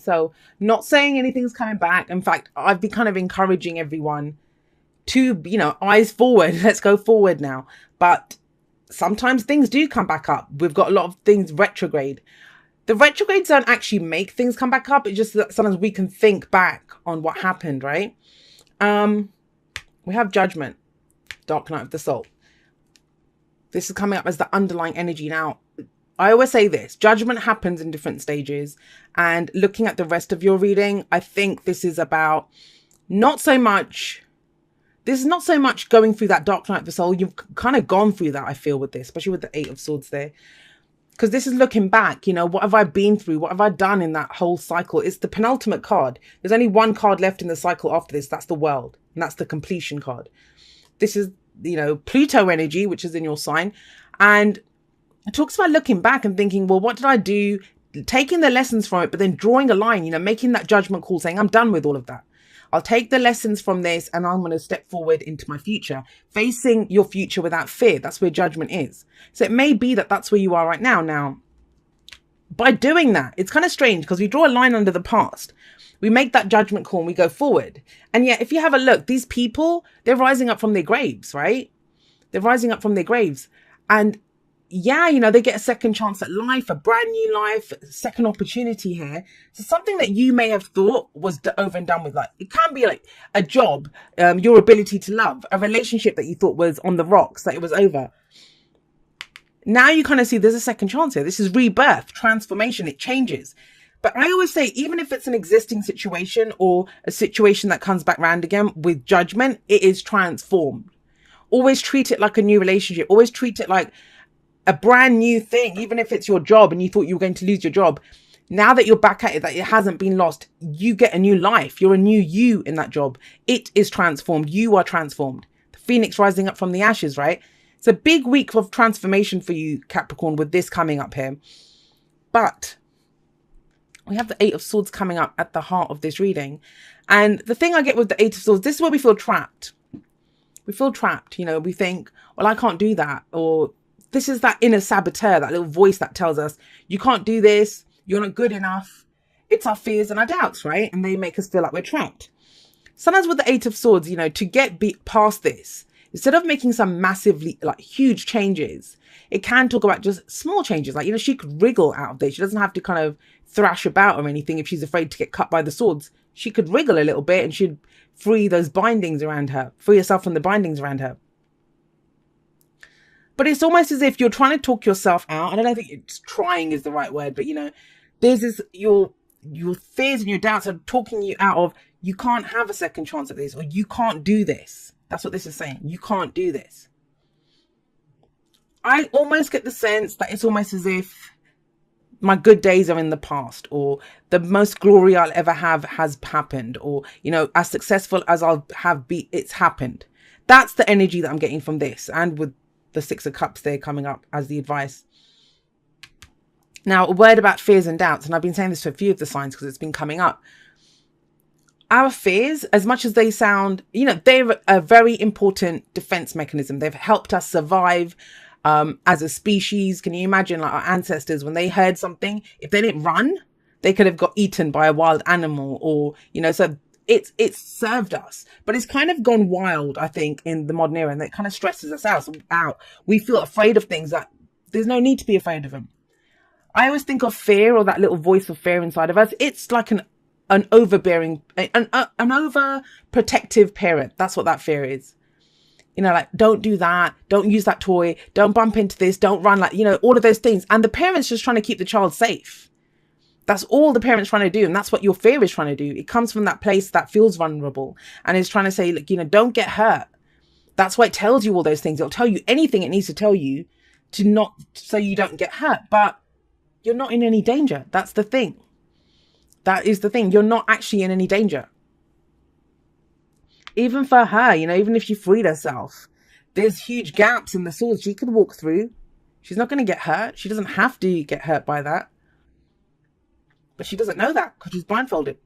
So not saying anything's coming back. In fact, I've been kind of encouraging everyone to, eyes forward. Let's go forward now. But sometimes things do come back up. We've got a lot of things retrograde. The retrogrades don't actually make things come back up. It's just that sometimes we can think back on what happened, right? We have Judgment, Dark Night of the Soul. This is coming up as the underlying energy. Now, I always say this, Judgment happens in different stages. And looking at the rest of your reading, I think this is about this is not so much going through that Dark Night of the Soul. You've kind of gone through that, I feel, with this, especially with the Eight of Swords there. Because this is looking back, what have I been through? What have I done in that whole cycle? It's the penultimate card. There's only one card left in the cycle after this. That's the World. And that's the completion card. This is, Pluto energy, which is in your sign. And it talks about looking back and thinking, well, what did I do? Taking the lessons from it, but then drawing a line, making that judgment call, saying, I'm done with all of that. I'll take the lessons from this and I'm going to step forward into my future, facing your future without fear. That's where Judgment is. So it may be that that's where you are right now. Now, by doing that, it's kind of strange because we draw a line under the past. We make that judgment call and we go forward. And yet, if you have a look, these people, they're rising up from their graves, right? They're rising up from their graves. And yeah, they get a second chance at life, a brand new life, a second opportunity here. So something that you may have thought was over and done with, like it can be like a job, your ability to love, a relationship that you thought was on the rocks, that it was over. Now you kind of see there's a second chance here. This is rebirth, transformation. It changes. But I always say, even if it's an existing situation or a situation that comes back round again with Judgment, it is transformed. Always treat it like a new relationship. Always treat it like a brand new thing, even if it's your job and you thought you were going to lose your job. Now that you're back at it, that it hasn't been lost, you get a new life. You're a new you in that job. It is transformed. You are transformed. The phoenix rising up from the ashes, right? It's a big week of transformation for you, Capricorn, with this coming up here. But we have the Eight of Swords coming up at the heart of this reading. And the thing I get with the Eight of Swords, this is where we feel trapped. We feel trapped. We think, well, I can't do that. Or this is that inner saboteur, that little voice that tells us, you can't do this, you're not good enough. It's our fears and our doubts, right? And they make us feel like we're trapped. Sometimes with the Eight of Swords, to get past this, instead of making some massively, huge changes, it can talk about just small changes. Like, she could wriggle out of this. She doesn't have to kind of thrash about or anything if she's afraid to get cut by the swords. She could wriggle a little bit and she'd free those bindings around her, free herself from the bindings around her. But it's almost as if you're trying to talk yourself out. I don't think it's trying is the right word, but there's this, your fears and your doubts are talking you out of, you can't have a second chance at this, or you can't do this. That's what this is saying. You can't do this. I almost get the sense that it's almost as if my good days are in the past, or the most glory I'll ever have has happened, or, as successful as I'll have be, it's happened. That's the energy that I'm getting from this. And with the Six of Cups there coming up as the advice. Now, a word about fears and doubts, and I've been saying this to a few of the signs because it's been coming up. Our fears, as much as they sound, they're a very important defense mechanism. They've helped us survive as a species. Can you imagine, like, our ancestors, when they heard something, if they didn't run, they could have got eaten by a wild animal, or, so it's served us, but it's kind of gone wild, I think, in the modern era, and it kind of stresses us out. We feel afraid of things that there's no need to be afraid of them. I always think of fear, or that little voice of fear inside of us. It's like an overbearing, an overprotective parent. That's what that fear is. Like, don't do that. Don't use that toy. Don't bump into this. Don't run, all of those things. And the parent's just trying to keep the child safe. That's all the parent's trying to do. And that's what your fear is trying to do. It comes from that place that feels vulnerable and is trying to say, look, don't get hurt. That's why it tells you all those things. It'll tell you anything it needs to tell you so you don't get hurt. But you're not in any danger. That's the thing. That is the thing. You're not actually in any danger. Even for her, even if she freed herself, there's huge gaps in the swords she could walk through. She's not going to get hurt. She doesn't have to get hurt by that. But she doesn't know that because she's blindfolded.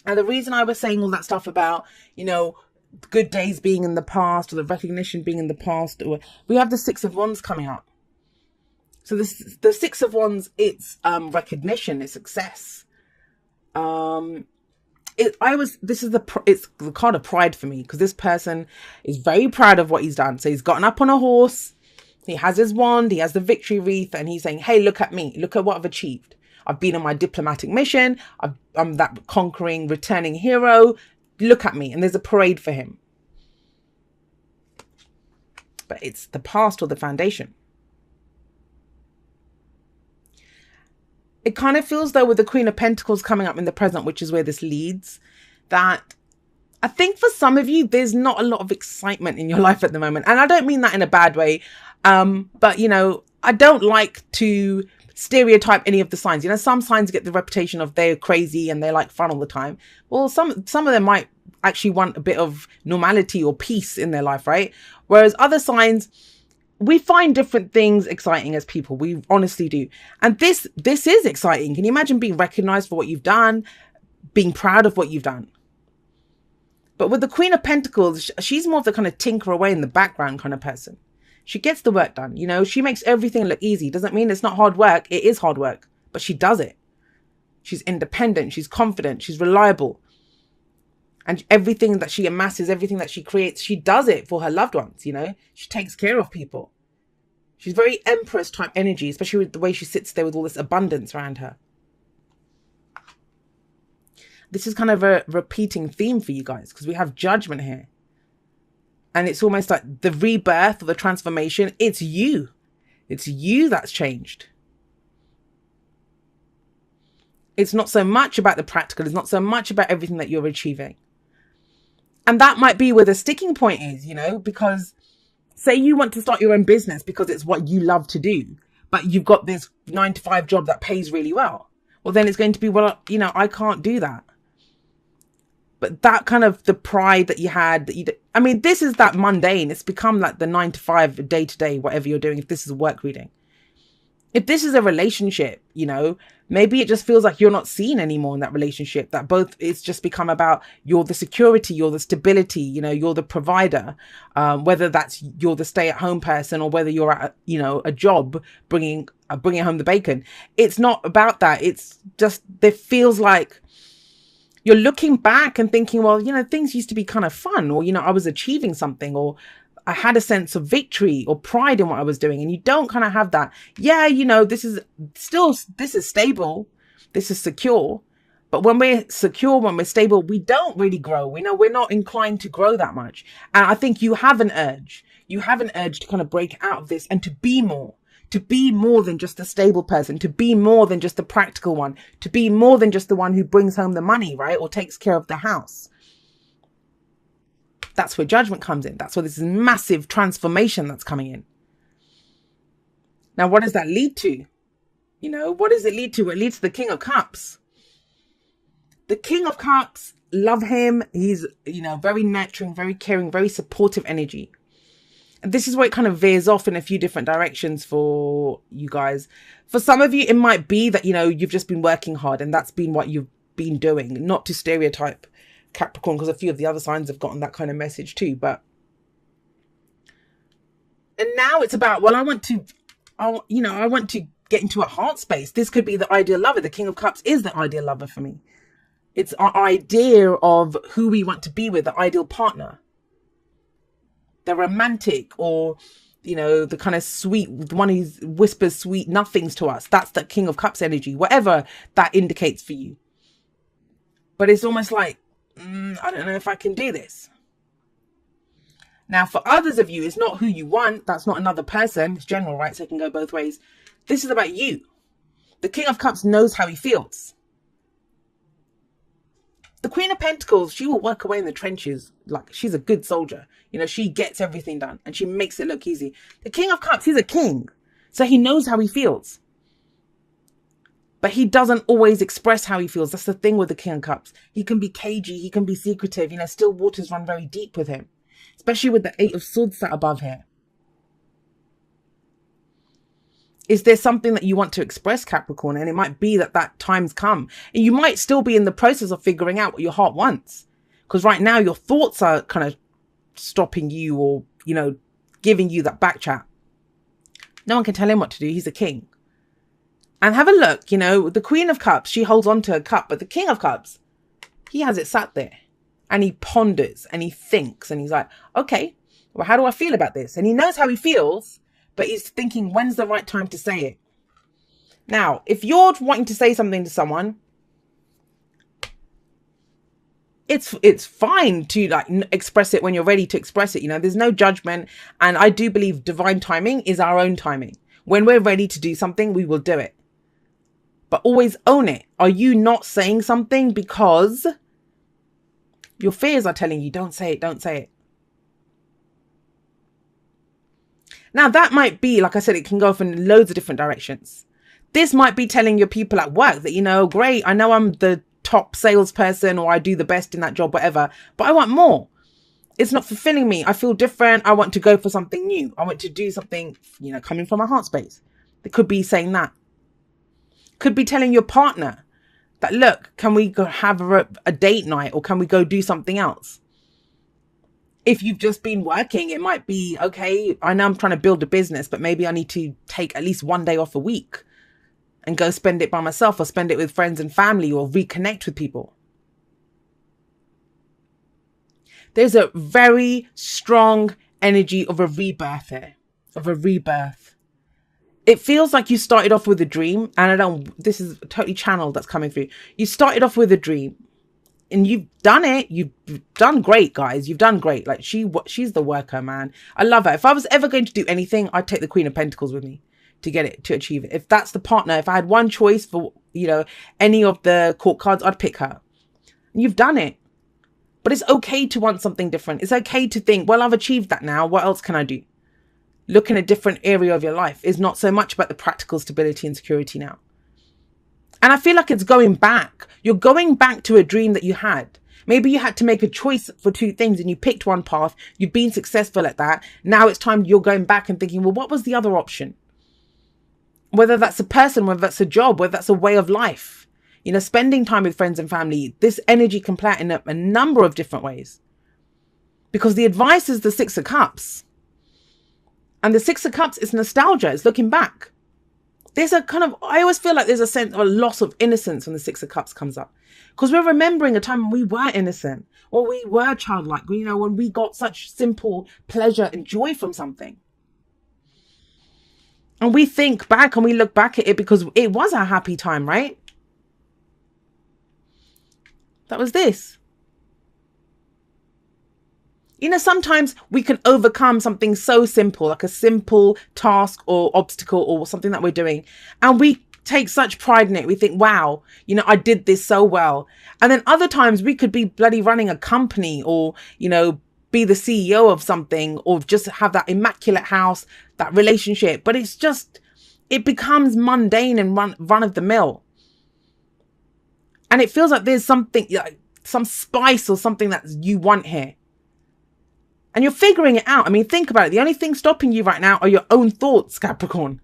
And the reason I was saying all that stuff about, good days being in the past, or the recognition being in the past, or we have the Six of Wands coming up. So the Six of Wands, it's recognition, it's success. This is it's the card of pride for me, because this person is very proud of what he's done. So he's gotten up on a horse, he has his wand, he has the victory wreath, and he's saying, hey, look at me, look at what I've achieved. I've been on my diplomatic mission, I'm that conquering, returning hero, look at me. And there's a parade for him. But it's the past or the foundation. It kind of feels though, with the Queen of Pentacles coming up in the present, which is where this leads, that I think for some of you, there's not a lot of excitement in your life at the moment. And I don't mean that in a bad way. But, you know, I don't like to stereotype any of the signs. You know, some signs get the reputation of they're crazy and they're like fun all the time. Well, some of them might actually want a bit of normality or peace in their life, right? Whereas other signs, we find different things exciting as people. We honestly do. And this is exciting. Can you imagine being recognized for what you've done, being proud of what you've done? But with the Queen of Pentacles, she's more of the kind of tinker away in the background kind of person. She gets the work done. You know, she makes everything look easy. Doesn't mean it's not hard work. It is hard work, but she does it. She's independent. She's confident. She's reliable. And everything that she amasses, everything that she creates, she does it for her loved ones, you know. She takes care of people. She's very Empress type energy, especially with the way she sits there with all this abundance around her. This is kind of a repeating theme for you guys, because we have Judgment here. And it's almost like the rebirth or the transformation. It's you. It's you that's changed. It's not so much about the practical. It's not so much about everything that you're achieving. And that might be where the sticking point is, you know, because say you want to start your own business because it's what you love to do, but you've got this 9-to-5 job that pays really well. Well, then it's going to be, well, you know, I can't do that. But that kind of the pride that you had, I mean, this is that mundane. It's become like the 9-to-5, day-to-day, whatever you're doing. If this is a work reading, if this is a relationship, you know, maybe it just feels like you're not seen anymore in that relationship, that both it's just become about you're the security, you're the stability, you know, you're the provider, whether that's you're the stay-at-home person or whether you're at, you know, a job bringing home the bacon. It's not about that. It's just, it feels like you're looking back and thinking, well, you know, things used to be kind of fun, or, you know, I was achieving something, or I had a sense of victory or pride in what I was doing. And you don't kind of have that. Yeah, you know, this is stable. This is secure. But when we're secure, when we're stable, we don't really grow. We know we're not inclined to grow that much. And I think you have an urge. You have an urge to kind of break out of this and to be more than just a stable person, to be more than just the practical one, to be more than just the one who brings home the money, right? Or takes care of the house. That's where Judgment comes in. That's where this massive transformation that's coming in. Now, what does that lead to? You know, what does it lead to? It leads to the King of Cups. The King of Cups, love him. He's, you know, very nurturing, very caring, very supportive energy. And this is where it kind of veers off in a few different directions for you guys. For some of you, it might be that, you know, you've just been working hard and that's been what you've been doing. Not to stereotype Capricorn, because a few of the other signs have gotten that kind of message too. But, and now it's about, well, I want to get into a heart space. This could be the ideal lover. The King of Cups is the ideal lover for me. It's our idea of who we want to be with, the ideal partner. The romantic, or, you know, the kind of sweet, the one who whispers sweet nothings to us. That's the King of Cups energy, whatever that indicates for you. But it's almost like, I don't know if I can do this. Now, for others of you, it's not who you want. That's not another person. It's general, right? So it can go both ways. This is about you. The King of Cups knows how he feels. The Queen of Pentacles, she will work away in the trenches. Like, she's a good soldier. You know, she gets everything done and she makes it look easy. The King of Cups, he's a king. So he knows how he feels. But he doesn't always express how he feels. That's the thing with the King of Cups. He can be cagey. He can be secretive. You know, still waters run very deep with him. Especially with the 8 of Swords sat above here. Is there something that you want to express, Capricorn? And it might be that that time's come. And you might still be in the process of figuring out what your heart wants. Because right now your thoughts are kind of stopping you, or, you know, giving you that back chat. No one can tell him what to do. He's a king. And have a look, you know, the Queen of Cups, she holds on to a cup, but the King of Cups, he has it sat there and he ponders and he thinks and he's like, okay, well, how do I feel about this? And he knows how he feels, but he's thinking, when's the right time to say it? Now, if you're wanting to say something to someone, it's fine to like express it when you're ready to express it. You know, there's no judgment. And I do believe divine timing is our own timing. When we're ready to do something, we will do it. But always own it. Are you not saying something because your fears are telling you, don't say it, don't say it? Now, that might be, like I said, it can go off in loads of different directions. This might be telling your people at work that, you know, great, I know I'm the top salesperson or I do the best in that job, whatever, but I want more. It's not fulfilling me. I feel different. I want to go for something new. I want to do something, you know, coming from my heart space. It could be saying that. Could be telling your partner that, look, can we go have a date night or can we go do something else? If you've just been working, it might be, okay, I know I'm trying to build a business, but maybe I need to take at least one day off a week and go spend it by myself or spend it with friends and family or reconnect with people. There's a very strong energy of a rebirth here, of a rebirth. It feels like you started off with a dream, and this is totally channeled that's coming through. You started off with a dream and you've done it. You've done great, guys. You've done great. Like she's the worker, man. I love her. If I was ever going to do anything, I'd take the Queen of Pentacles with me to get it, to achieve it. If that's the partner, if I had one choice for, you know, any of the court cards, I'd pick her. And you've done it. But it's okay to want something different. It's okay to think, well, I've achieved that now. What else can I do? Look in a different area of your life. It's not so much about the practical stability and security now. And I feel like it's going back. You're going back to a dream that you had. Maybe you had to make a choice for two things and you picked one path. You've been successful at that. Now it's time you're going back and thinking, well, what was the other option? Whether that's a person, whether that's a job, whether that's a way of life. You know, spending time with friends and family. This energy can play out in a number of different ways. Because the advice is the Six of Cups. And the Six of Cups is nostalgia. It's looking back. There's a kind of, I always feel like there's a sense of a loss of innocence when the Six of Cups comes up. Because we're remembering a time when we were innocent. Or we were childlike. You know, when we got such simple pleasure and joy from something. And we think back and we look back at it because it was a happy time, right? That was this. You know, sometimes we can overcome something so simple, like a simple task or obstacle or something that we're doing. And we take such pride in it. We think, wow, you know, I did this so well. And then other times we could be bloody running a company or, you know, be the CEO of something or just have that immaculate house, that relationship. But it's just, it becomes mundane and run of the mill. And it feels like there's something, like some spice or something that you want here. And you're figuring it out. I mean, think about it. The only thing stopping you right now are your own thoughts, Capricorn.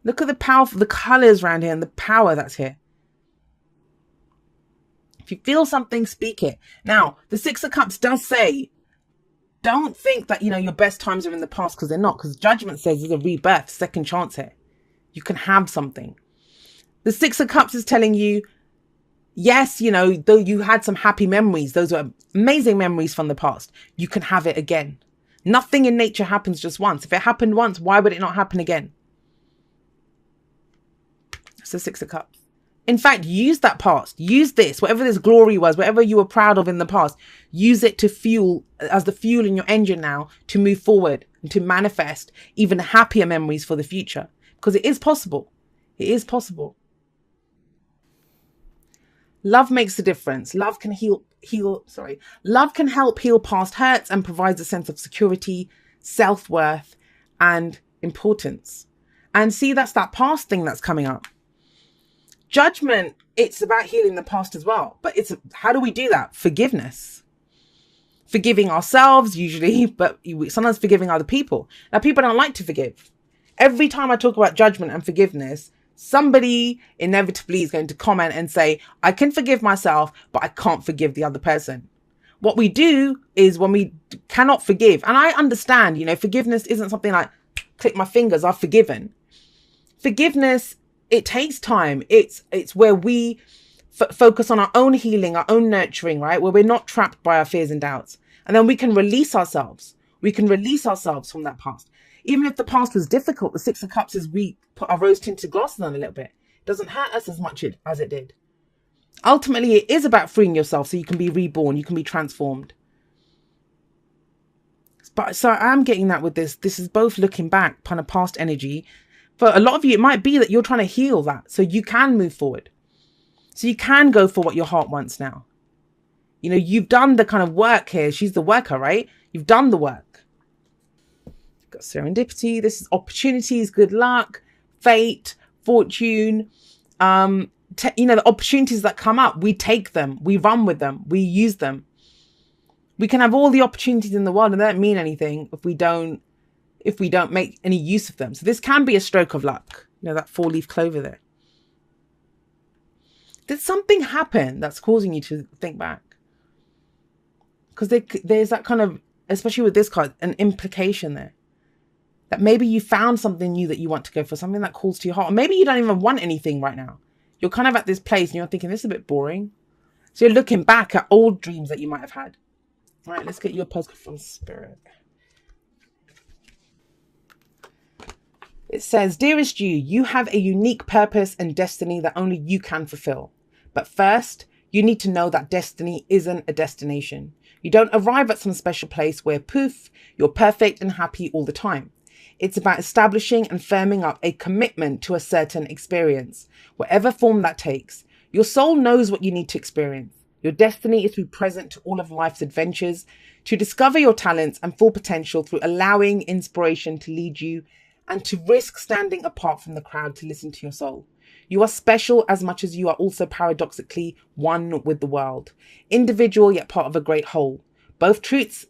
Look at the power, the colors around here and the power that's here. If you feel something, speak it. Now, the Six of Cups does say, don't think that, you know, your best times are in the past, because they're not. Because Judgment says there's a rebirth, second chance here. You can have something. The Six of Cups is telling you, yes, you know, though you had some happy memories, those were amazing memories from the past, you can have it again. Nothing in nature happens just once. If it happened once, why would it not happen again? That's the Six of Cups. In fact, use that past. Use this, whatever this glory was, whatever you were proud of in the past, use it to fuel, as the fuel in your engine now, to move forward and to manifest even happier memories for the future. Because it is possible. It is possible. Love makes a difference. Love can Love can help heal past hurts and provides a sense of security, self-worth, and importance. And see, that's that past thing that's coming up. Judgment, it's about healing the past as well. But how do we do that? Forgiveness. Forgiving ourselves usually, but sometimes forgiving other people. Now, people don't like to forgive. Every time I talk about judgment and forgiveness, somebody inevitably is going to comment and say, I can forgive myself, but I can't forgive the other person. What we do is when we cannot forgive, and I understand, you know, forgiveness isn't something like, click my fingers, I've forgiven. Forgiveness, it takes time. It's where we focus on our own healing, our own nurturing, right? Where we're not trapped by our fears and doubts. And then we can release ourselves. We can release ourselves from that past. Even if the past was difficult, the Six of Cups is we put our rose-tinted glasses on a little bit. It doesn't hurt us as much as it did. Ultimately, it is about freeing yourself so you can be reborn, you can be transformed. But so I'm getting that with this. This is both looking back, kind of past energy. For a lot of you, it might be that you're trying to heal that so you can move forward. So you can go for what your heart wants now. You know, you've done the kind of work here. She's the worker, right? You've done the work. You've got serendipity. This is opportunities, good luck, fate, fortune. You know, the opportunities that come up, we take them, we run with them, we use them. We can have all the opportunities in the world and they don't mean anything if we don't make any use of them. So this can be a stroke of luck. You know, that 4-leaf clover there. Did something happen that's causing you to think back? Because there's that kind of, especially with this card, an implication there. That maybe you found something new that you want to go for, something that calls to your heart. Or maybe you don't even want anything right now. You're kind of at this place and you're thinking, this is a bit boring. So you're looking back at old dreams that you might have had. All right, let's get you a postcard from Spirit. It says, dearest you have a unique purpose and destiny that only you can fulfill. But first, you need to know that destiny isn't a destination. You don't arrive at some special place where, poof, you're perfect and happy all the time. It's about establishing and firming up a commitment to a certain experience, whatever form that takes. Your soul knows what you need to experience. Your destiny is to be present to all of life's adventures, to discover your talents and full potential through allowing inspiration to lead you, and to risk standing apart from the crowd to listen to your soul. You are special as much as you are also paradoxically one with the world. Individual yet part of a great whole. Both truths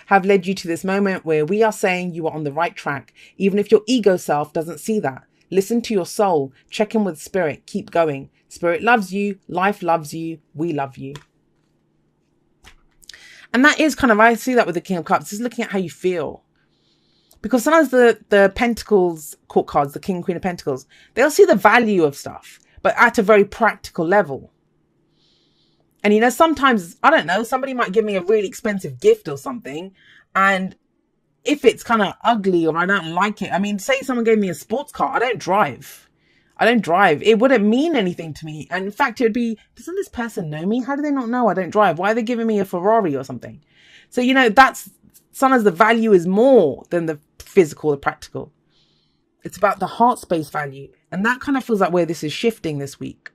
have led you to this moment where we are saying you are on the right track, even if your ego self doesn't see that. Listen to your soul. Check in with Spirit. Keep going. Spirit loves you. Life loves you. We love you. And that is kind of, I see that with the King of Cups. Just looking at how you feel. Because sometimes the Pentacles court cards, the King and Queen of Pentacles, they'll see the value of stuff, but at a very practical level. And, you know, sometimes, I don't know, somebody might give me a really expensive gift or something. And if it's kind of ugly or I don't like it, I mean, say someone gave me a sports car, I don't drive. It wouldn't mean anything to me. And in fact, it would be, doesn't this person know me? How do they not know I don't drive? Why are they giving me a Ferrari or something? So, you know, that's sometimes the value is more than the physical, the practical. It's about the heart space value. And that kind of feels like where this is shifting this week.